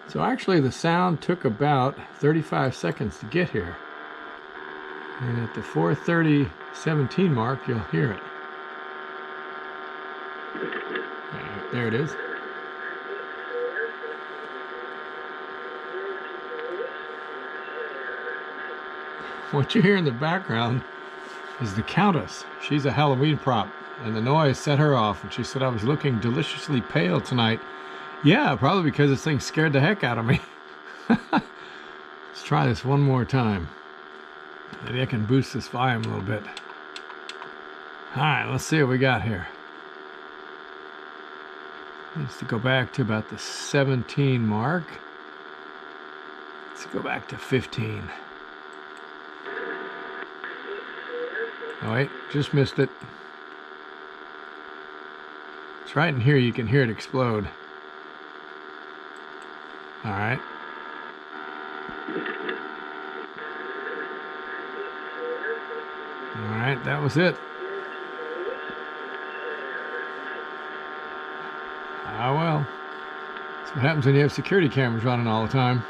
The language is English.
So actually the sound took about 35 seconds to get here. And at the 4:30:17 mark, you'll hear it. There it is. What you hear in the background is the Countess. She's a Halloween prop, and the noise set her off, and she said I was looking deliciously pale tonight. Yeah, probably because this thing scared the heck out of me. Let's try this one more time. Maybe I can boost this volume a little bit. Alright, let's see what we got here. Needs to go back to about the 17 mark. Let's go back to 15. Oh wait, just missed it. It's right in here, you can hear it explode. Alright. Alright, that was it. Ah well. That's what happens when you have security cameras running all the time.